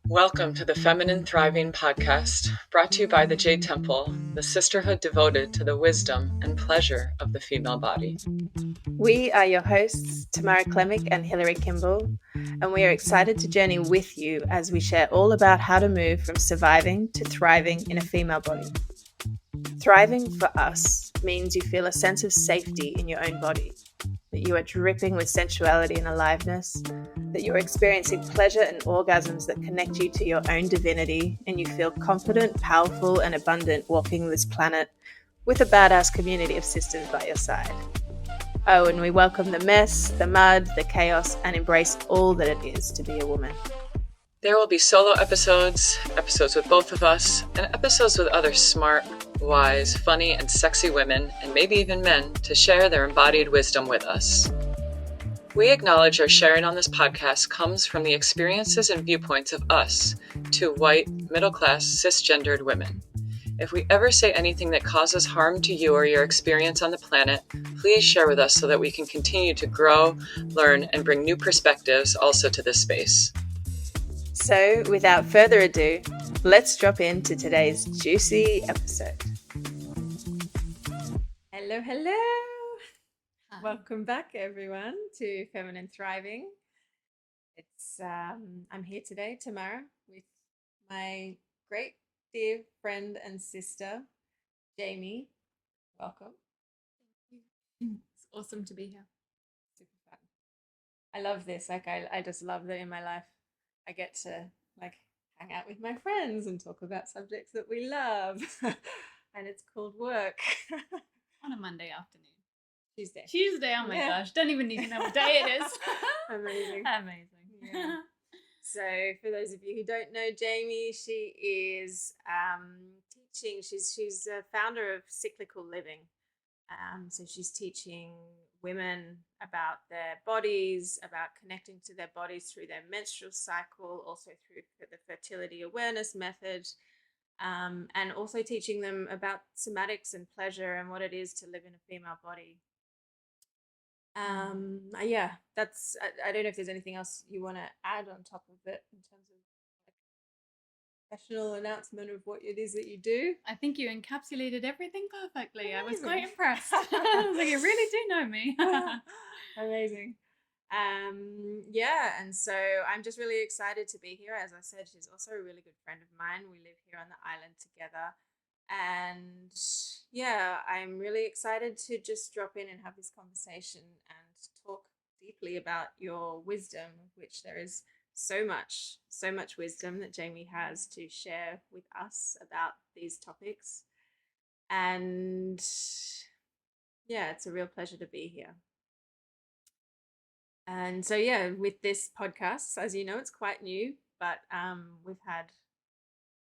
Welcome to the Feminine Thriving Podcast, brought to you by the Jade Temple, the sisterhood devoted to the wisdom and pleasure of the female body. We are your hosts, Tamara and Hilary Kimball, and we are excited to journey with you as we share all about how to move from surviving to thriving in a female body. Thriving for us means you feel a sense of safety in your own body, that you are dripping with sensuality and aliveness, that you're experiencing pleasure and orgasms that connect you to your own divinity, and you feel confident, powerful, and abundant walking this planet with a badass community of sisters by your side. Oh, and we welcome the mess, the mud, the chaos, and embrace all that it is to be a woman. There will be solo episodes, episodes with both of us, and episodes with other smart, wise, funny, and sexy women, and maybe even men, to share their embodied wisdom with us. We acknowledge our sharing on this podcast comes from the experiences and viewpoints of us, two white, middle-class, cisgendered women. If we ever say anything that causes harm to you or your experience on the planet, please share with us so that we can continue to grow, learn, and bring new perspectives also to this space. So, without further ado, let's drop into today's juicy episode. Hello, hello. Hi. Welcome back, everyone, to Feminine Thriving. I'm here today, Tamara, with my great dear friend and sister, Jaime. Welcome. It's awesome to be here. Super fun. I love this. I just love that in my life I get to hang out with my friends and talk about subjects that we love. And it's called work. On a Monday afternoon. Tuesday, oh my gosh. Don't even need to know what day it is. Amazing. Yeah. So for those of you who don't know Jaime, she is teaching. She's a founder of Cyclical Living. So she's teaching women about their bodies, about connecting to their bodies through their menstrual cycle, also through the fertility awareness method, and also teaching them about somatics and pleasure and what it is to live in a female body. Yeah, that's. I don't know if there's anything else you want to add on top of it in terms of professional announcement of what it is that you do. I think you encapsulated everything perfectly. Amazing. I was quite impressed. I was like, you really do know me. Amazing. Yeah, and so I'm just really excited to be here. As I said, she's also a really good friend of mine. We live here on the island together. And yeah, I'm really excited to just drop in and have this conversation and talk deeply about your wisdom, of which there is so much wisdom that Jaime has to share with us about these topics. And yeah, it's a real pleasure to be here. And so, yeah, with this podcast, as you know, it's quite new, but we've had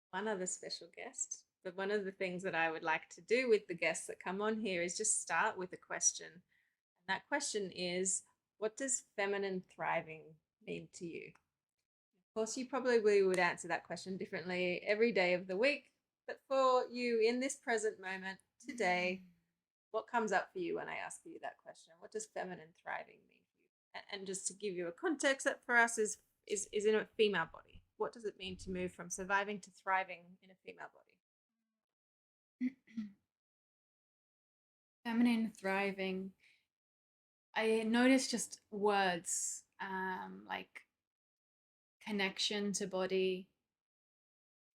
one other special guest. But one of the things that I would like to do with the guests that come on here is just start with a question. And that question is, what does feminine thriving mean to you? Of course, you probably would answer that question differently every day of the week. But for you in this present moment today, what comes up for you when I ask you that question? What does feminine thriving mean to you? And just to give you a context, that for us is in a female body. What does it mean to move from surviving to thriving in a female body? Feminine thriving. I noticed just words like connection to body,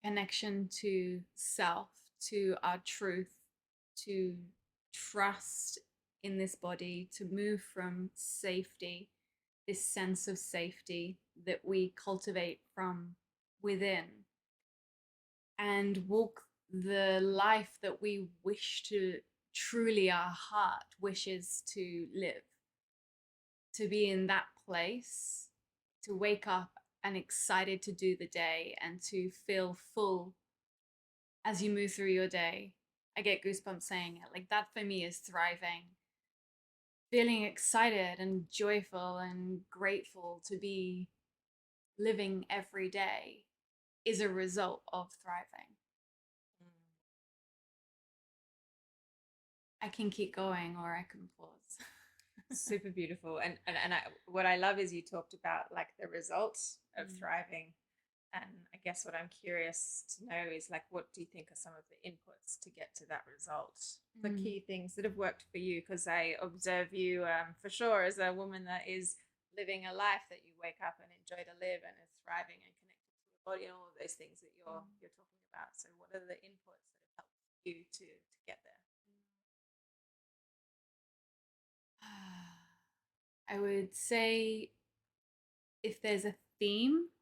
connection to self, to our truth, to trust in this body, to move from safety, this sense of safety that we cultivate from within, and walk the life that we wish to, truly our heart wishes to live, to be in that place, to wake up and excited to do the day and to feel full as you move through your day. I get goosebumps saying it. Like, that for me is thriving. Feeling excited and joyful and grateful to be living every day is a result of thriving. I can keep going or I can pause. Super beautiful. And what I love is you talked about like the results of thriving. And I guess what I'm curious to know is like, what do you think are some of the inputs to get to that result? The key things that have worked for you, because I observe you for sure as a woman that is living a life that you wake up and enjoy to live and is thriving and connected to your body and all of those things that you're talking about. So what are the inputs that have helped you to get there? I would say if there's a theme,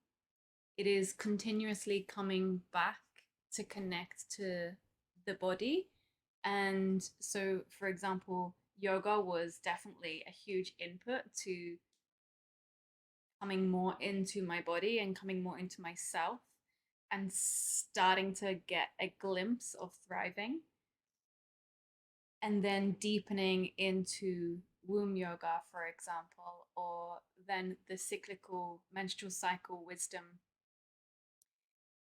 it is continuously coming back to connect to the body. And so, for example, yoga was definitely a huge input to coming more into my body and coming more into myself and starting to get a glimpse of thriving. And then deepening into womb yoga, for example, or then the cyclical menstrual cycle wisdom,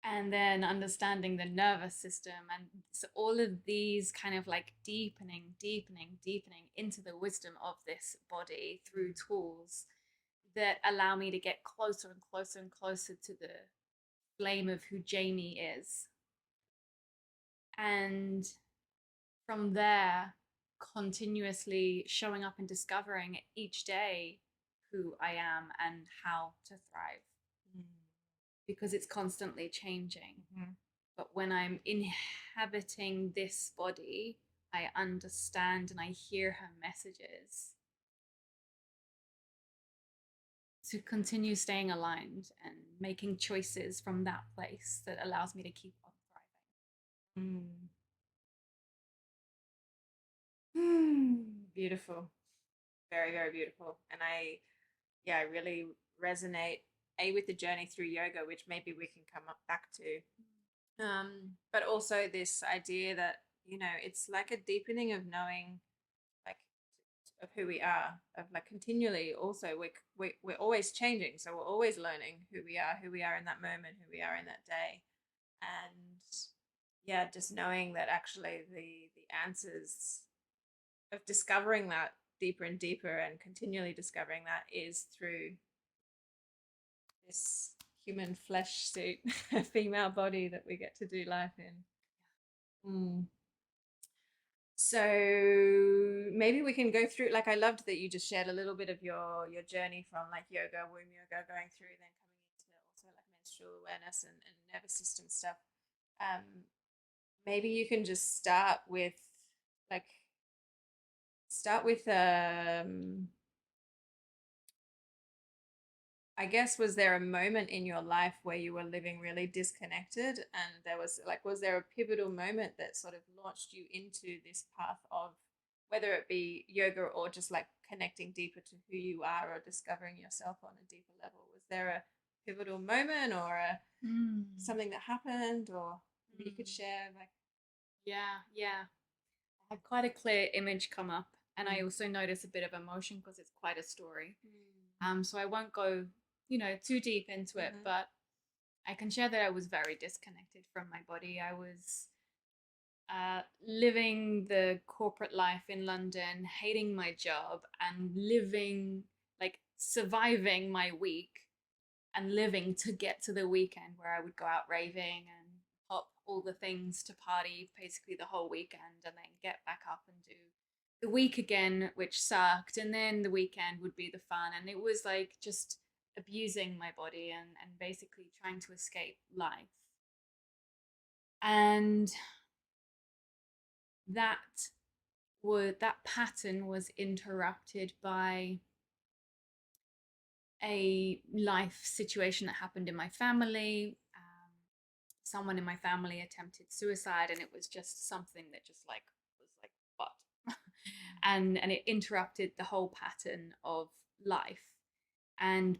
and then understanding the nervous system. And so all of these kind of like deepening into the wisdom of this body through tools that allow me to get closer and closer and closer to the flame of who Jaime is. And from there, continuously showing up and discovering each day who I am and how to thrive. Because it's constantly changing. But when I'm inhabiting this body, I understand and I hear her messages to continue staying aligned and making choices from that place that allows me to keep on thriving. Beautiful. Very, very beautiful. And I really resonate with the journey through yoga, which maybe we can come up back to. But also this idea that, it's like a deepening of knowing, like, of who we are, of like continually also we're always changing. So we're always learning who we are in that moment, who we are in that day. And just knowing that actually the answers of discovering that deeper and deeper and continually discovering that is through this human flesh suit, female body that we get to do life in. So maybe we can go through, like, I loved that you just shared a little bit of your journey from like yoga, womb yoga, going through, then coming into also like menstrual awareness and nervous system stuff. Maybe you can just start with I guess, was there a moment in your life where you were living really disconnected, and was there a pivotal moment that sort of launched you into this path of, whether it be yoga or just like connecting deeper to who you are or discovering yourself on a deeper level? Was there a pivotal moment or something that happened, or maybe you could share like? Yeah. I had quite a clear image come up, and I also notice a bit of emotion because it's quite a story. So I won't go, too deep into it, but I can share that I was very disconnected from my body. I was living the corporate life in London, hating my job, and living, like, surviving my week and living to get to the weekend where I would go out raving and pop all the things to party basically the whole weekend, and then get back up and do the week again, which sucked, and then the weekend would be the fun. And it was like just abusing my body and basically trying to escape life. And that pattern was interrupted by a life situation that happened in my family. Someone in my family attempted suicide, and it was just something that just like was like, what? and it interrupted the whole pattern of life and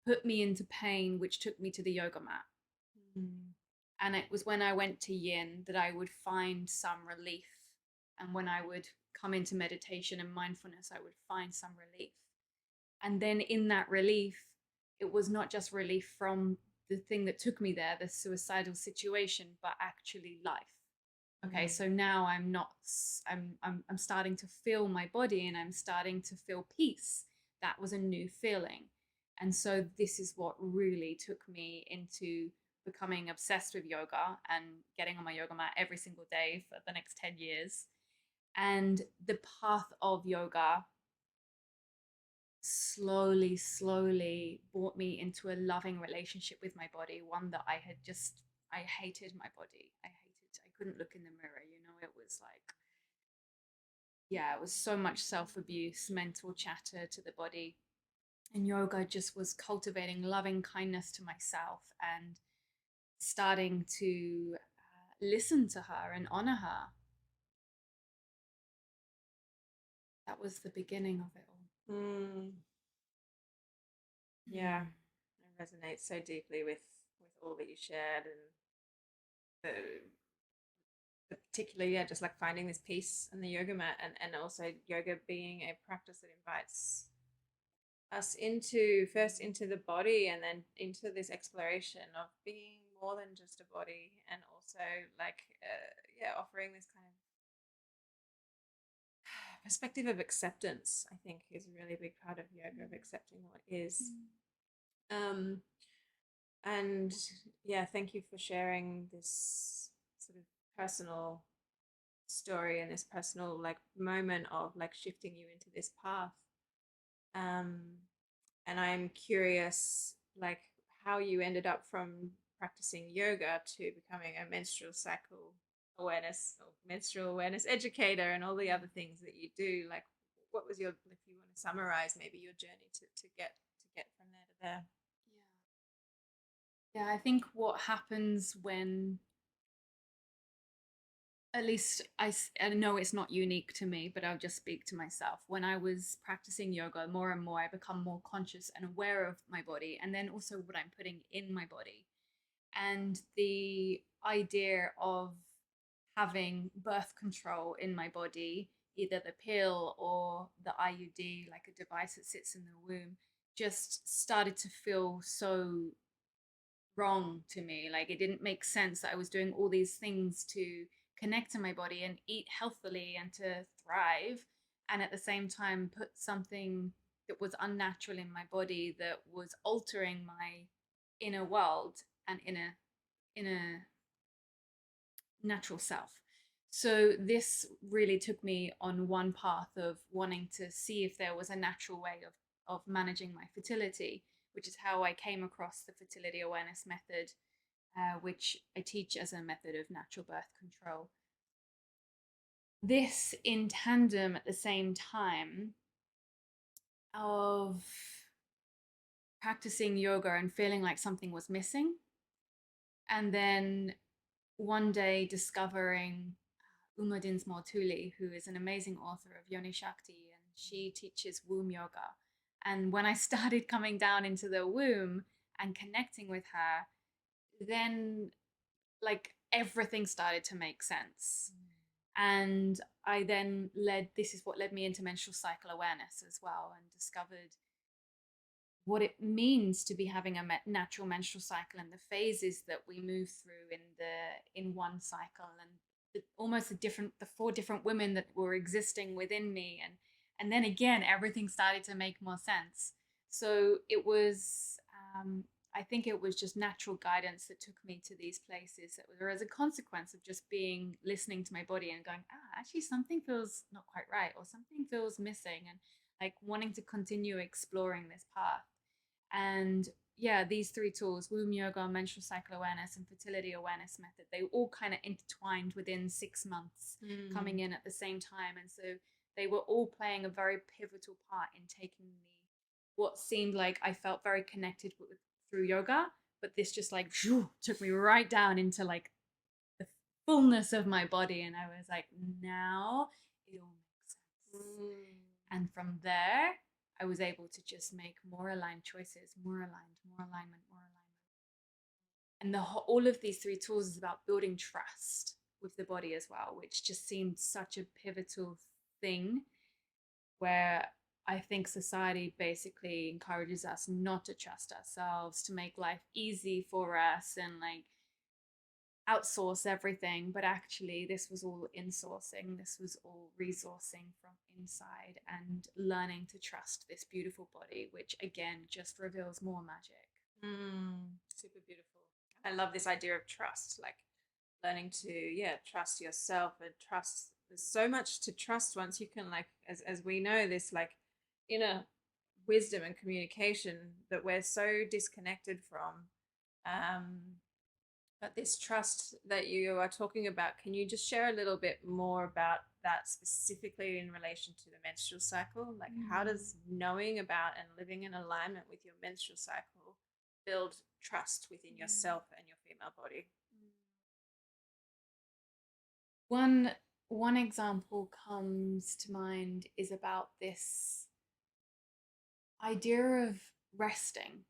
put me into pain, which took me to the yoga mat. And it was when I went to yin that I would find some relief. And when I would come into meditation and mindfulness, I would find some relief. And then in that relief, it was not just relief from the thing that took me there, the suicidal situation, but actually life. Okay, so now I'm starting to feel my body, and I'm starting to feel peace. That was a new feeling. And so this is what really took me into becoming obsessed with yoga and getting on my yoga mat every single day for the next 10 years. And the path of yoga slowly brought me into a loving relationship with my body, one that I hated my body. I couldn't look in the mirror, it was like, yeah, it was so much self-abuse, mental chatter to the body. And yoga just was cultivating loving kindness to myself and starting to listen to her and honor her. That was the beginning of it all. Yeah, I resonate so deeply with all that you shared, and particularly, yeah, just like finding this peace in the yoga mat, and also yoga being a practice that invites us into the body, and then into this exploration of being more than just a body, and also like offering this kind of perspective of acceptance. I think is a really big part of yoga, of accepting what is. And yeah, thank you for sharing this sort of personal story and this personal like moment of like shifting you into this path. And I'm curious like how you ended up from practicing yoga to becoming a menstrual cycle awareness or menstrual awareness educator and all the other things that you do. Like what was your, if you want to summarize maybe your journey to get from there to there? Yeah, I think what happens when, at least I know it's not unique to me, but I'll just speak to myself. When I was practicing yoga more and more, I become more conscious and aware of my body, and then also what I'm putting in my body. And the idea of having birth control in my body, either the pill or the IUD, like a device that sits in the womb, just started to feel so wrong to me. Like it didn't make sense that I was doing all these things to connect to my body and eat healthily and to thrive, and at the same time put something that was unnatural in my body that was altering my inner world and inner natural self. So this really took me on one path of wanting to see if there was a natural way of managing my fertility, which is how I came across the fertility awareness method, which I teach as a method of natural birth control. This in tandem at the same time of practicing yoga and feeling like something was missing. And then one day discovering Uma Dinsmore Tuli, who is an amazing author of Yoni Shakti, and she teaches womb yoga. And when I started coming down into the womb and connecting with her, then like everything started to make sense. And I then this is what led me into menstrual cycle awareness as well, and discovered what it means to be having a natural menstrual cycle and the phases that we move through in one cycle, and almost the 4 different women that were existing within me, and then again everything started to make more sense. So it was I think it was just natural guidance that took me to these places that were as a consequence of just listening to my body and going, actually something feels not quite right, or something feels missing, and like wanting to continue exploring this path. And yeah, these 3 tools, womb yoga, menstrual cycle awareness, and fertility awareness method, they all kind of intertwined within 6 months, coming in at the same time. And so they were all playing a very pivotal part in taking me what seemed like I felt very connected with through yoga, but this just like took me right down into like the fullness of my body. And I was like, now it all makes sense. And from there, I was able to just make more aligned choices, more alignment. And all of these 3 tools is about building trust with the body as well, which just seemed such a pivotal thing, where I think society basically encourages us not to trust ourselves, to make life easy for us and like outsource everything. But actually this was all insourcing, this was all resourcing from inside, and learning to trust this beautiful body, which again just reveals more magic. Super beautiful. I love this idea of trust, like learning to, trust yourself and trust. There's so much to trust once you can, like, as we know, this like inner wisdom and communication that we're so disconnected from. But this trust that you are talking about, can you just share a little bit more about that specifically in relation to the menstrual cycle? Like, how does knowing about and living in alignment with your menstrual cycle build trust within yourself and your female body? One example comes to mind is about this idea of resting.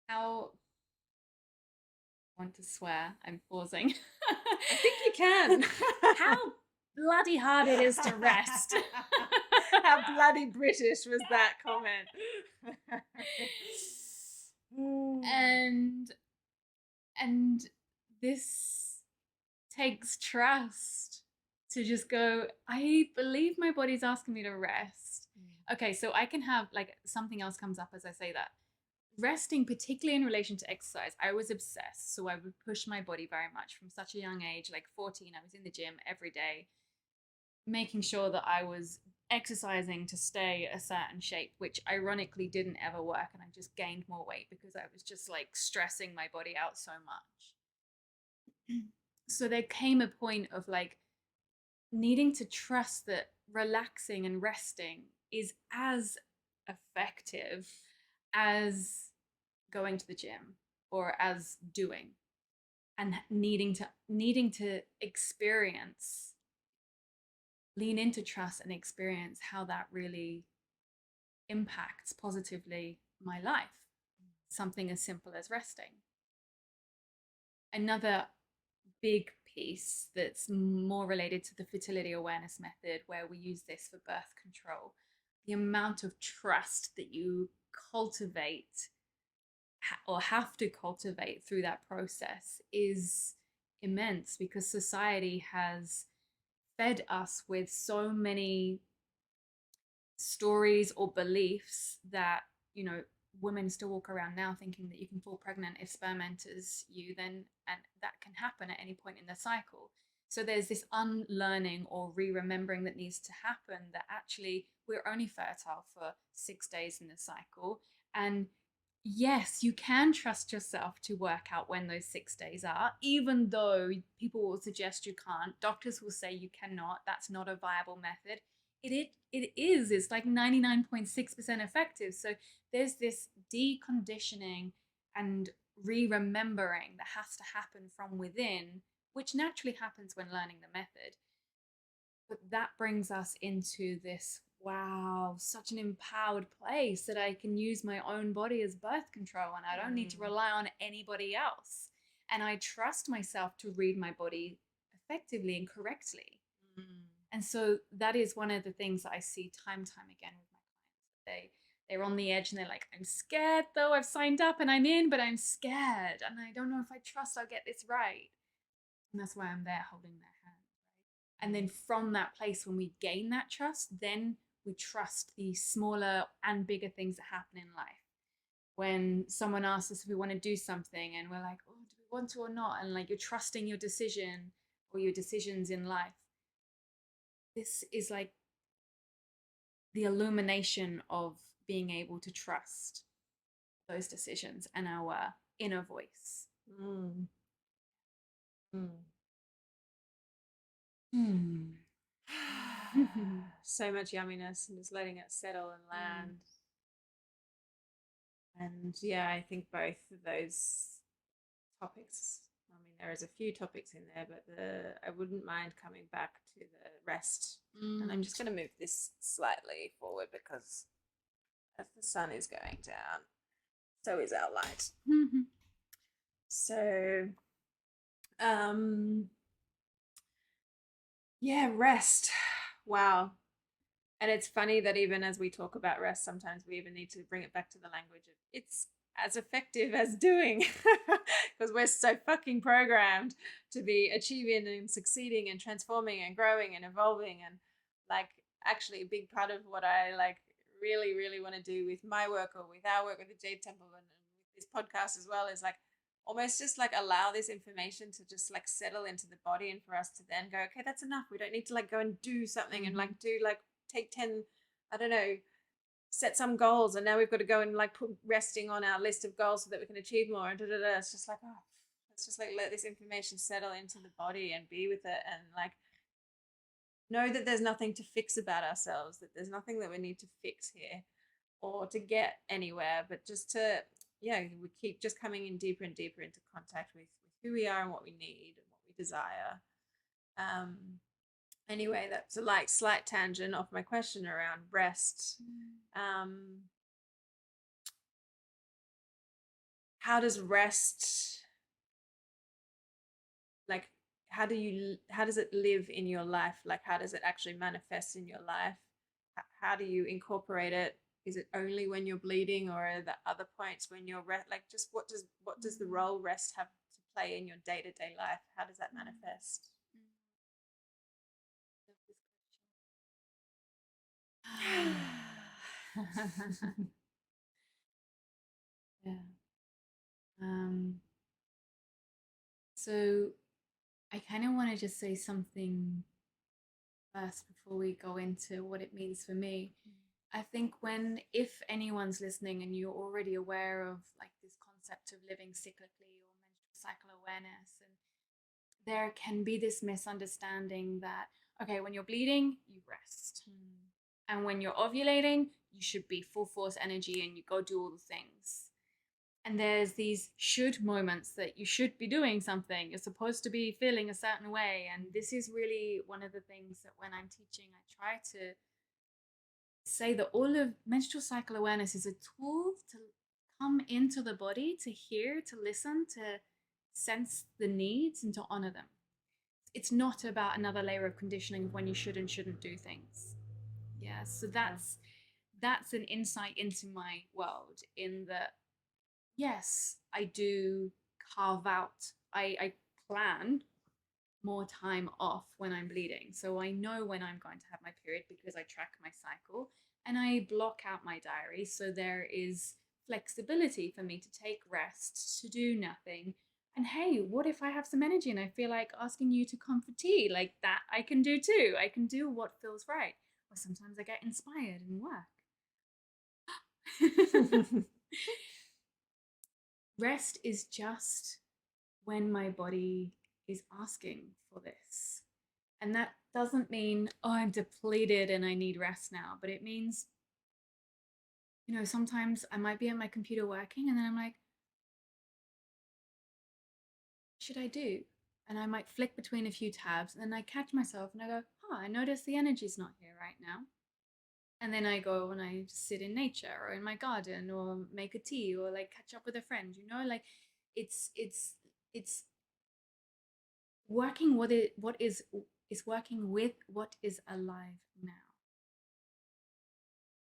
How I want to swear, I'm pausing. I think you can. How bloody hard it is to rest. How bloody British was that comment? And this takes trust to just go, I believe my body's asking me to rest. Okay, so I can have, like, something else comes up as I say that. Resting, particularly in relation to exercise, I was obsessed. So I would push my body very much from such a young age. Like 14, I was in the gym every day, making sure that I was exercising to stay a certain shape, which ironically didn't ever work. And I just gained more weight because I was just like stressing my body out so much. So there came a point of like needing to trust that relaxing and resting is as effective as going to the gym or as doing, and needing to experience, lean into trust and experience how that really impacts positively my life. Something as simple as resting. Another big piece that's more related to the fertility awareness method, where we use this for birth control, the amount of trust that you cultivate or have to cultivate through that process is immense, because society has fed us with so many stories or beliefs that, you know, women still walk around now thinking that you can fall pregnant if sperm enters you, then, and that can happen at any point in the cycle. So there's this unlearning or re-remembering that needs to happen, that actually we're only fertile for 6 days in the cycle. And yes, you can trust yourself to work out when those 6 days are, even though people will suggest you can't. Doctors will say you cannot. That's not a viable method. It is. It's like 99.6% effective. So there's this deconditioning and re-remembering that has to happen from within, which naturally happens when learning the method. But that brings us into this, wow, such an empowered place that I can use my own body as birth control, and I don't need to rely on anybody else. And I trust myself to read my body effectively and correctly. And so that is one of the things that I see time again with my clients. They're on the edge and they're like, I'm scared though. I've signed up and I'm in, but I'm scared. And I don't know if I trust I'll get this right. And that's why I'm there holding their hand. Right? And then from that place, when we gain that trust, then we trust the smaller and bigger things that happen in life. When someone asks us if we want to do something and we're like, oh, do we want to or not? And like, you're trusting your decision or your decisions in life. This is like the illumination of being able to trust those decisions and our inner voice. So much yumminess, and just letting it settle and land. And yeah, I think both of those topics, I mean, there is a few topics in there, but I wouldn't mind coming back to the rest. And I'm just going to move this slightly forward because as the sun is going down, so is our light. So, yeah, rest. Wow. And it's funny that even as we talk about rest, sometimes we even need to bring it back to the language of it's as effective as doing, because we're so fucking programmed to be achieving and succeeding and transforming and growing and evolving. And like, actually a big part of what I like really want to do with my work or with our work with the Jade Temple and with this podcast as well is like, almost just like allow this information to just like settle into the body, and for us to then go, okay, that's enough. We don't need to like go and do something and like do like take 10, I don't know, set some goals, and now we've got to go and like put resting on our list of goals so that we can achieve more, and it's just like, oh, let's just like let this information settle into the body and be with it, and like know that there's nothing to fix about ourselves, that there's nothing that we need to fix here or to get anywhere, but just to, yeah, we keep just coming in deeper and deeper into contact with who we are and what we need and what we desire. Anyway, that's a like slight tangent off my question around rest. How does rest, like, how does it live in your life? Like, how does it actually manifest in your life? How do you incorporate it? Is it only when you're bleeding, or are there other points when you're like, just what does the role rest have to play in your day-to-day life? How does that manifest? Yeah. So I kind of want to just say something first before we go into what it means for me. I think if anyone's listening and you're already aware of like this concept of living cyclically or menstrual cycle awareness, and there can be this misunderstanding that, okay, when you're bleeding, you rest. And when you're ovulating, you should be full force energy and you go do all the things. And there's these should moments that you should be doing something. You're supposed to be feeling a certain way. And this is really one of the things that when I'm teaching, I try to say that all of menstrual cycle awareness is a tool to come into the body, to hear, to listen, to sense the needs and to honor them. It's not about another layer of conditioning of when you should and shouldn't do things. Yeah, so that's an insight into my world, in that yes, I do carve out, I plan more time off when I'm bleeding. So I know when I'm going to have my period because I track my cycle, and I block out my diary so there is flexibility for me to take rest, to do nothing. And hey, what if I have some energy and I feel like asking you to come for tea? Like that I can do too. I can do what feels right. Or sometimes I get inspired and work. Rest is just when my body is asking for this. And that doesn't mean, oh, I'm depleted and I need rest now. But it means, sometimes I might be at my computer working and then I'm like, what should I do? And I might flick between a few tabs and then I catch myself and I go, I notice the energy's not here right now. And then I go and I sit in nature or in my garden or make a tea or like catch up with a friend, like it's working what is working with what is alive now.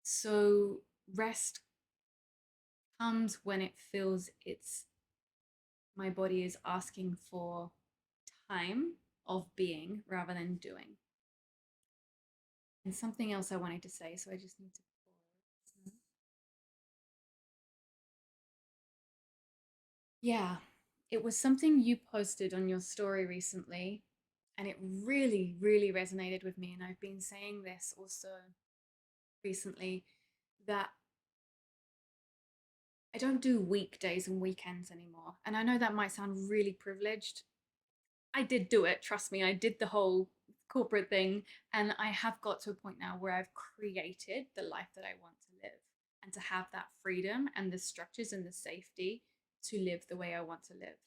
So rest comes when it feels my body is asking for time of being rather than doing. And something else I wanted to say, so I just need to pause. Yeah, it was something you posted on your story recently, and it really, really resonated with me. And I've been saying this also recently, that I don't do weekdays and weekends anymore. And I know that might sound really privileged. I did do it, trust me. I did the whole corporate thing, and I have got to a point now where I've created the life that I want to live, and to have that freedom and the structures and the safety to live the way I want to live.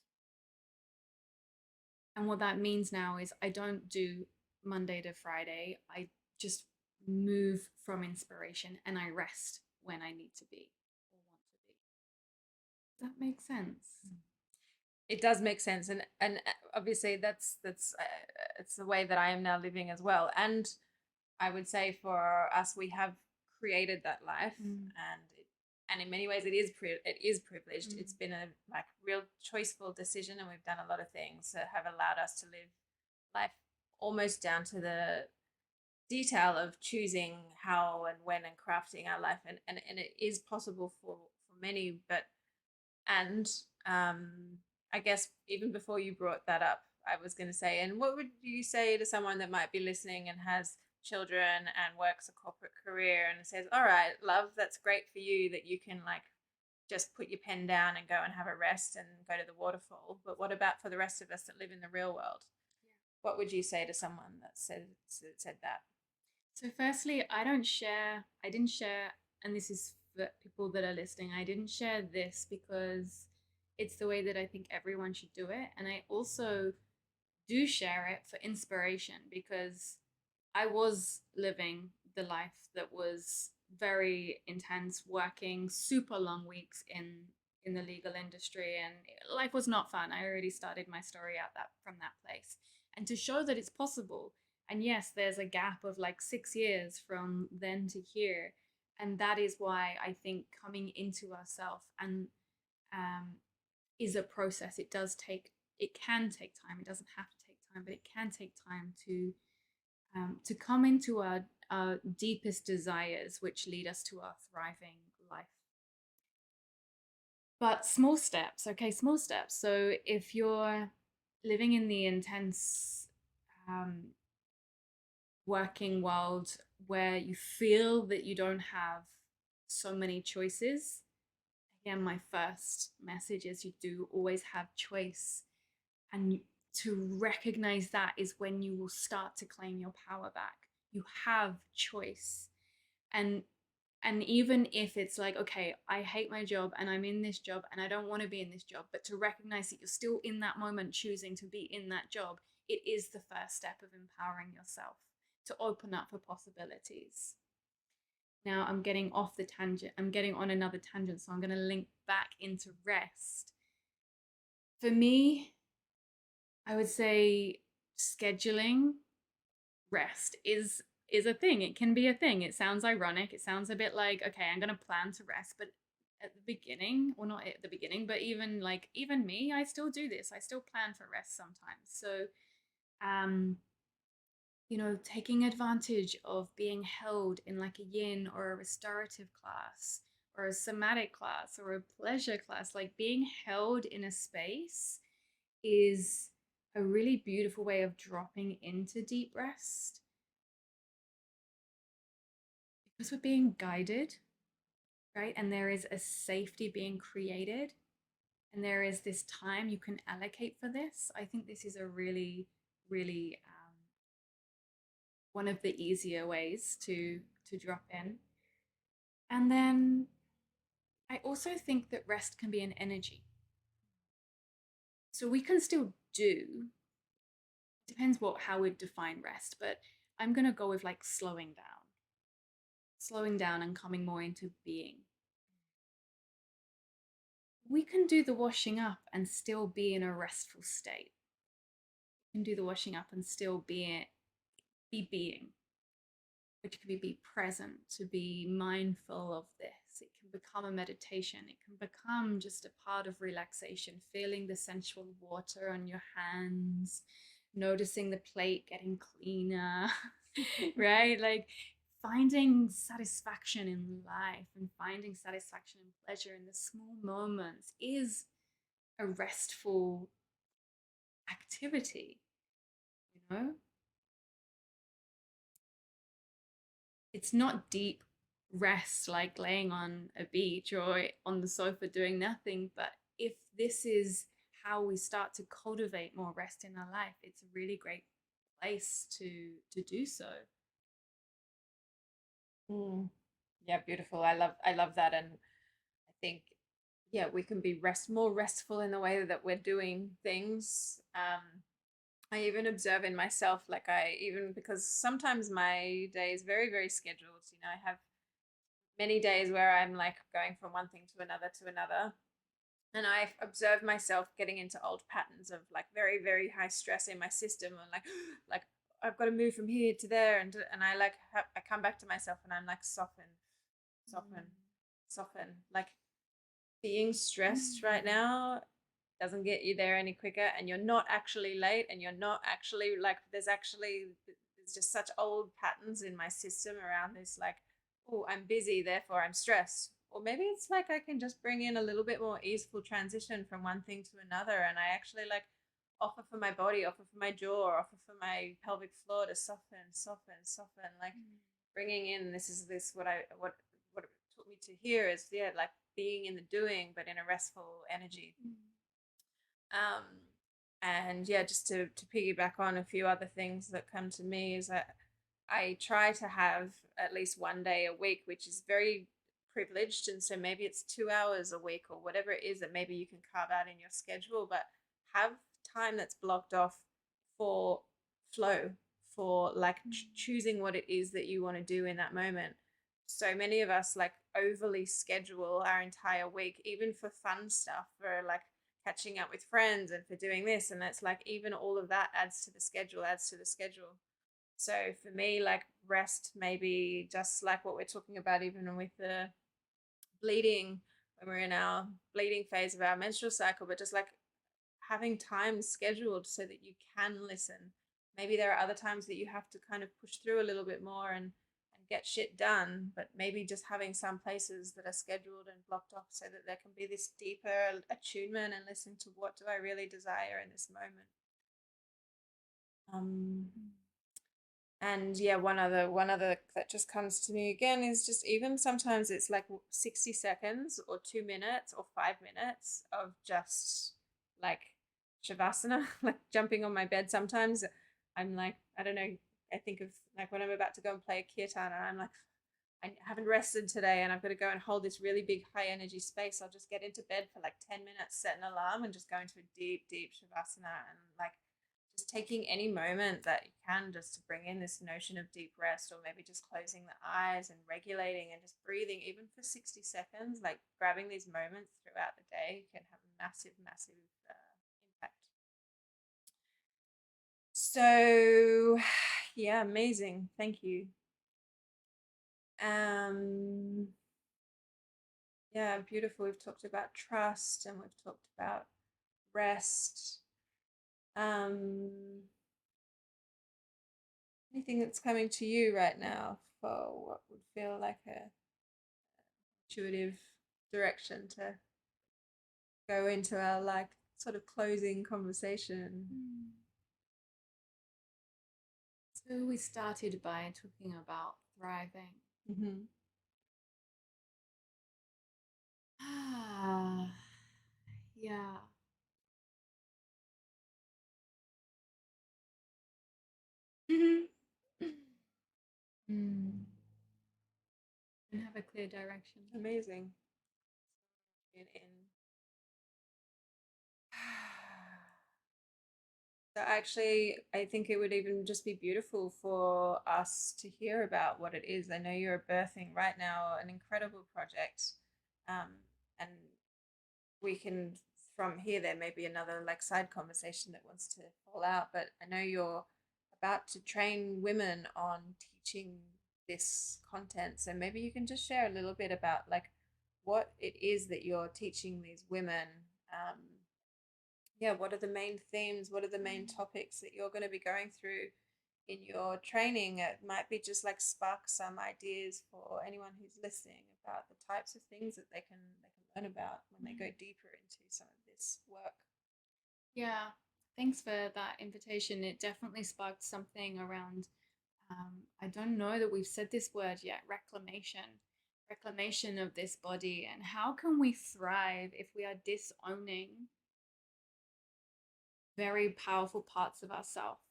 And what that means now is I don't do Monday to Friday. I just move from inspiration and I rest when I need to be or want to be. Does that make sense? It does make sense, and obviously that's it's the way that I am now living as well. And I would say for us, we have created that life, and in many ways it is privileged. It's been a like real choiceful decision, and we've done a lot of things that have allowed us to live life almost down to the detail of choosing how and when and crafting our life, and it is possible for many, but I guess even before you brought that up, I was going to say, and what would you say to someone that might be listening and has children and works a corporate career and says, all right, love, that's great for you that you can like just put your pen down and go and have a rest and go to the waterfall. But what about for the rest of us that live in the real world? What would you say to someone that said that? So firstly, I didn't share, and this is for people that are listening, I didn't share this because it's the way that I think everyone should do it. And I also do share it for inspiration because I was living the life that was very intense, working super long weeks in the legal industry, and life was not fun. I already started my story out that from that place. And to show that it's possible, and yes, there's a gap of like 6 years from then to here, and that is why I think coming into ourselves and um, is a process. It can take time. It doesn't have to take time, but it can take time to come into our deepest desires, which lead us to our thriving life. But small steps, okay, small steps. So if you're living in the intense working world where you feel that you don't have so many choices, again, my first message is you do always have choice. And to recognize that is when you will start to claim your power back. You have choice. And even if it's like, okay, I hate my job and I'm in this job and I don't want to be in this job, but to recognize that you're still in that moment choosing to be in that job, it is the first step of empowering yourself to open up for possibilities. Now I'm getting off the tangent. I'm getting on another tangent, so I'm going to link back into rest. For me, I would say scheduling rest is a thing. It can be a thing. It sounds ironic. It sounds a bit like, okay, I'm going to plan to rest, but at the beginning, or not at the beginning, but even me, I still do this. I still plan for rest sometimes. So taking advantage of being held in like a yin or a restorative class or a somatic class or a pleasure class, like being held in a space is a really beautiful way of dropping into deep rest because we're being guided, right? And there is a safety being created, and there is this time you can allocate for this. I think this is a really, really one of the easier ways to drop in. And then I also think that rest can be an energy. So we can still do, depends how we define rest, but I'm going to go with like slowing down and coming more into being. We can do the washing up and still be in a restful state. We can do the washing up and still be being, which can be present, to be mindful of this. It can become a meditation. It can become just a part of relaxation, feeling the sensual water on your hands, noticing the plate getting cleaner, right? Like finding satisfaction in life and finding satisfaction and pleasure in the small moments is a restful activity, you know? It's not deep rest like laying on a beach or on the sofa doing nothing, but if this is how we start to cultivate more rest in our life, it's a really great place to do so. Yeah, beautiful. I love that, and I think we can be more restful in the way that we're doing things. I even observe in myself, because sometimes my day is very, very scheduled. I have many days where I'm like going from one thing to another to another. And I've observed myself getting into old patterns of like very, very high stress in my system, and like I've got to move from here to there, and I come back to myself and I'm like soften, soften. Like being stressed right now doesn't get you there any quicker, and you're not actually late, and you're not actually like there's just such old patterns in my system around this, like, oh, I'm busy, therefore I'm stressed. or maybe it's like I can just bring in a little bit more easeful transition from one thing to another, and I actually like offer for my body, offer for my jaw, offer for my pelvic floor to soften, soften, soften, like bringing in this what it took me to here is like being in the doing but in a restful energy. um and yeah, just to piggyback on a few other things that come to me is that I try to have at least one day a week, which is very privileged, and so maybe it's 2 hours a week or whatever it is that maybe you can carve out in your schedule, but have time that's blocked off for flow, for like choosing what it is that you want to do in that moment. So many of us like overly schedule our entire week, even for fun stuff, for like catching up with friends and for doing this, and that's like even all of that adds to the schedule, so for me, like rest, maybe just like what we're talking about, even with the bleeding, when we're in our bleeding phase of our menstrual cycle, but just like having time scheduled so that you can listen. Maybe there are other times that you have to kind of push through a little bit more and get shit done, but maybe just having some places that are scheduled and blocked off so that there can be this deeper attunement and listening to what do I really desire in this moment. And yeah, one other that just comes to me again is just even sometimes it's like 60 seconds or 2 minutes or 5 minutes of just like shavasana, like jumping on my bed. Sometimes I'm like, I don't know, I think of like when I'm about to go and play a kirtan and I'm like, I haven't rested today and I've got to go and hold this really big high energy space. I'll just get into bed for like 10 minutes, set an alarm, and just go into a deep, deep shavasana, and like just taking any moment that you can just to bring in this notion of deep rest, or maybe just closing the eyes and regulating and just breathing, even for 60 seconds, like grabbing these moments throughout the day can have a massive, massive impact. So, yeah, amazing. Thank you. Yeah, beautiful. We've talked about trust and we've talked about rest. Anything that's coming to you right now for what would feel like a intuitive direction to go into our like sort of closing conversation? So we started by talking about thriving. Mm-hmm. Yeah. And have a clear direction. Amazing. So actually, I think it would even just be beautiful for us to hear about what it is. I know you're birthing right now an incredible project, and we can from here there may be another like side conversation that wants to fall out. But I know you're about to train women on teaching this content, so maybe you can just share a little bit about like what it is that you're teaching these women. Yeah, what are the main themes? What are the main topics that you're going to be going through in your training? It might be just like spark some ideas for anyone who's listening about the types of things that they can learn about when they go deeper into some of this work. Yeah, thanks for that invitation. It definitely sparked something around, I don't know that we've said this word yet, reclamation of this body. And how can we thrive if we are disowning very powerful parts of ourselves?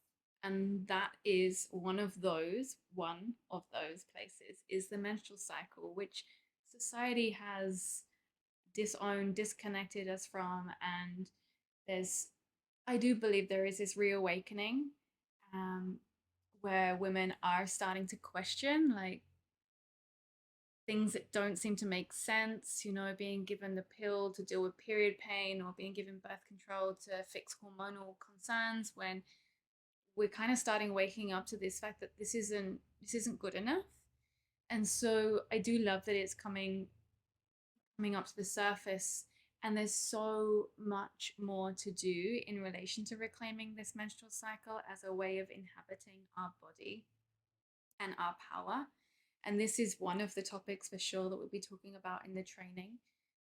And that is one of those places is the menstrual cycle, which society has disowned, disconnected us from. And I do believe there is this reawakening, where women are starting to question like things that don't seem to make sense, being given the pill to deal with period pain or being given birth control to fix hormonal concerns, when we're kind of starting waking up to this fact that this isn't good enough. And so I do love that it's coming up to the surface, and there's so much more to do in relation to reclaiming this menstrual cycle as a way of inhabiting our body and our power. And this is one of the topics for sure that we'll be talking about in the training.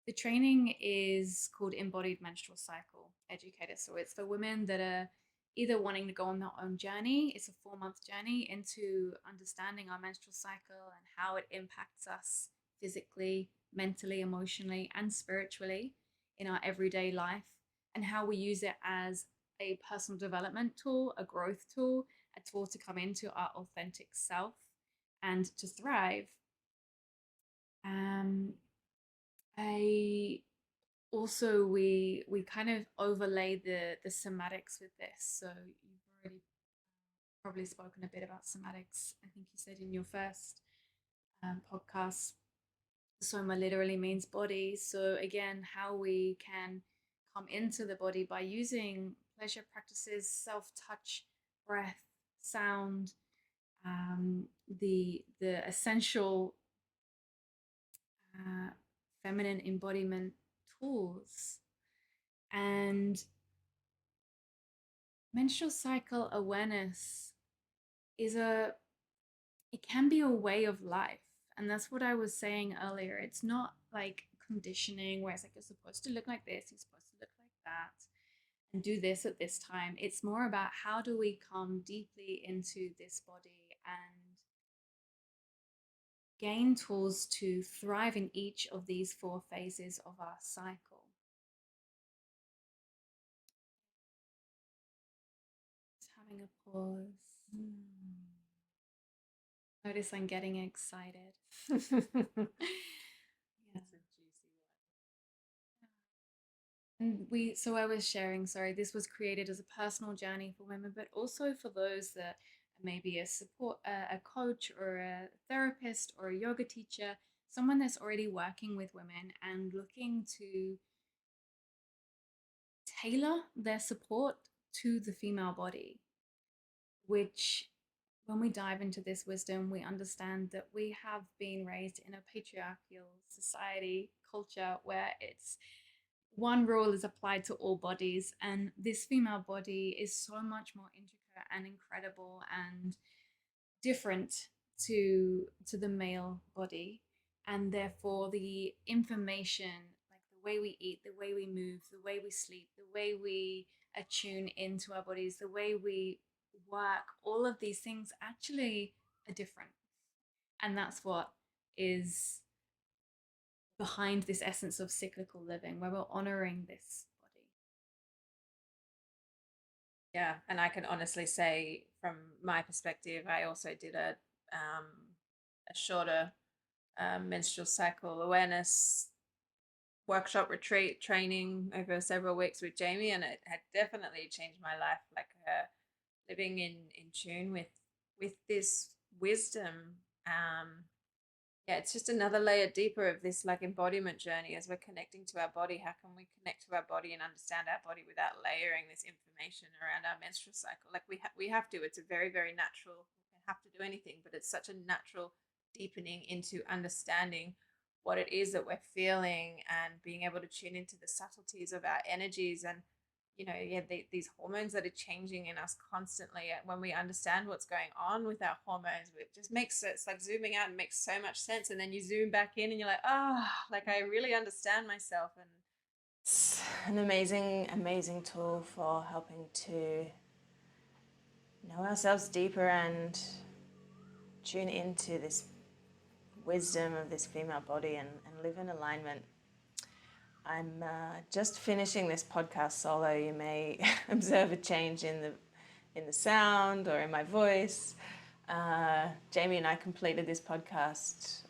The training is called Embodied Menstrual Cycle Educator. So it's for women that are either wanting to go on their own journey. It's a 4-month journey into understanding our menstrual cycle and how it impacts us physically, mentally, emotionally, and spiritually in our everyday life, and how we use it as a personal development tool, a growth tool, a tool to come into our authentic self and to thrive. I also we kind of overlay the somatics with this. So you've already probably spoken a bit about somatics. I think you said in your first podcast, Soma literally means body. So again, how we can come into the body by using pleasure practices, self-touch, breath, sound, the essential feminine embodiment tools. And menstrual cycle awareness it can be a way of life. And that's what I was saying earlier. It's not like conditioning where it's like you're supposed to look like this, you're supposed to look like that, and do this at this time. It's more about how do we come deeply into this body and gain tools to thrive in each of these 4 phases of our cycle. Just having a pause. Notice I'm getting excited. Yeah. And so I was sharing, sorry, this was created as a personal journey for women, but also for those that maybe a support, a coach or a therapist or a yoga teacher, someone that's already working with women and looking to tailor their support to the female body, which when we dive into this wisdom, we understand that we have been raised in a patriarchal society, culture, where it's one rule is applied to all bodies, and this female body is so much more intricate and incredible and different to the male body, and therefore the information, like the way we eat, the way we move, the way we sleep, the way we attune into our bodies, the way we work, all of these things actually are different. And that's what is behind this essence of cyclical living, where we're honoring this body. Yeah, and I can honestly say from my perspective, I also did a shorter menstrual cycle awareness workshop retreat training over several weeks with Jaime, and it had definitely changed my life. Like living in tune with this wisdom. Yeah, it's just another layer deeper of this like embodiment journey as we're connecting to our body. How can we connect to our body and understand our body without layering this information around our menstrual cycle? Like we have to. It's a very, very natural. We don't have to do anything, but it's such a natural deepening into understanding what it is that we're feeling and being able to tune into the subtleties of our energies and these hormones that are changing in us constantly. When we understand what's going on with our hormones, it just makes it's like zooming out and makes so much sense. And then you zoom back in and you're like, like I really understand myself. And it's an amazing tool for helping to know ourselves deeper and tune into this wisdom of this female body and live in alignment. I'm just finishing this podcast solo. You may observe a change in the sound or in my voice. Jaime and I completed this podcast,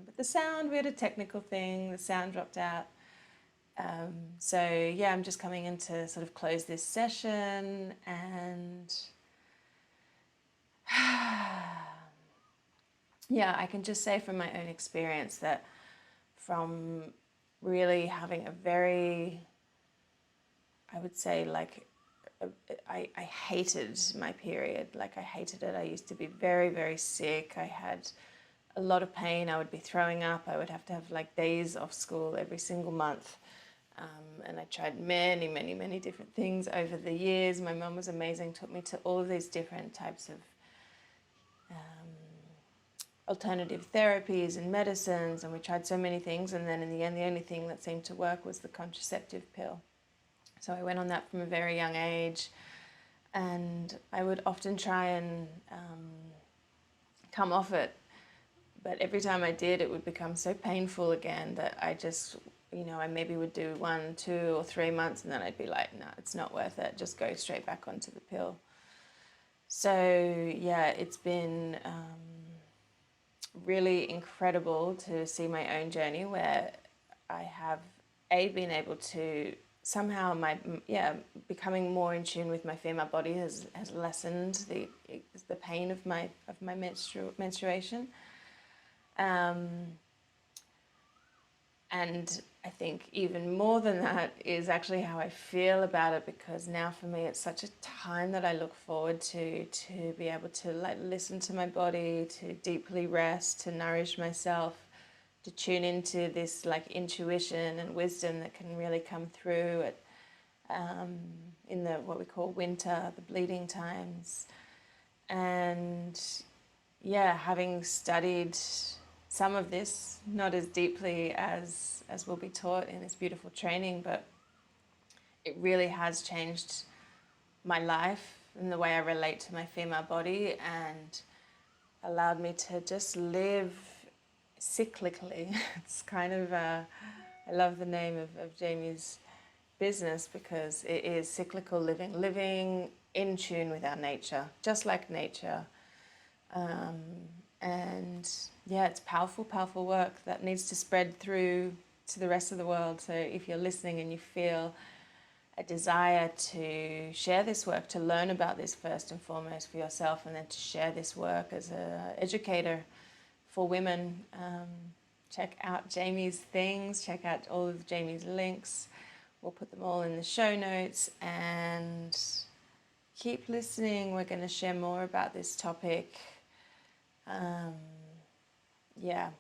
but the sound, we had a technical thing. The sound dropped out. So yeah, I'm just coming in to sort of close this session and yeah, I can just say from my own experience that from really having a very, I would say like, I hated my period. Like I hated it. I used to be very, very sick. I had a lot of pain. I would be throwing up. I would have to have like days off school every single month. And I tried many, many, many different things over the years. My mum was amazing, took me to all of these different types of alternative therapies and medicines, and we tried so many things, and then in the end the only thing that seemed to work was the contraceptive pill. So I went on that from a very young age, and I would often try and come off it, but every time I did, it would become so painful again that I just, I maybe would do 1, 2, or 3 months, and then I'd be like, no, it's not worth it, just go straight back onto the pill. So yeah, it's been really incredible to see my own journey where I have been able to somehow becoming more in tune with my female body has lessened the pain of my menstruation, and I think even more than that is actually how I feel about it, because now for me it's such a time that I look forward to be able to listen to my body, to deeply rest, to nourish myself, to tune into this intuition and wisdom that can really come through in the what we call winter, the bleeding times. And yeah, having studied some of this, not as deeply as will be taught in this beautiful training, but it really has changed my life and the way I relate to my female body, and allowed me to just live cyclically. It's kind of, I love the name of Jaime's business, because it is cyclical living, living in tune with our nature, just like nature. And yeah, it's powerful, powerful work that needs to spread through to the rest of the world. So if you're listening and you feel a desire to share this work, to learn about this first and foremost for yourself, and then to share this work as an educator for women, check out Jaime's things, check out all of Jaime's links. We'll put them all in the show notes, and keep listening. We're going to share more about this topic. Yeah,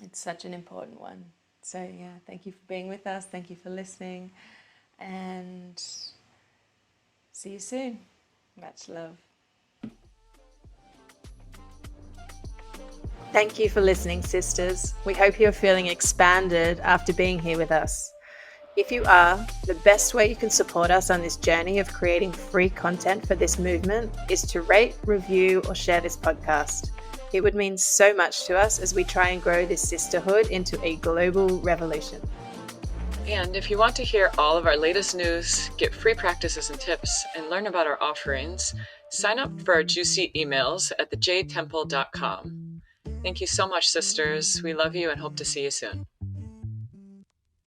it's such an important one. So yeah, thank you for being with us. Thank you for listening, and see you soon. Much love. Thank you for listening, sisters. We hope you're feeling expanded after being here with us. If you are, the best way you can support us on this journey of creating free content for this movement is to rate, review, or share this podcast. It would mean so much to us as we try and grow this sisterhood into a global revolution. And if you want to hear all of our latest news, get free practices and tips, and learn about our offerings, sign up for our juicy emails at thejadetemple.com. Thank you so much, sisters. We love you and hope to see you soon.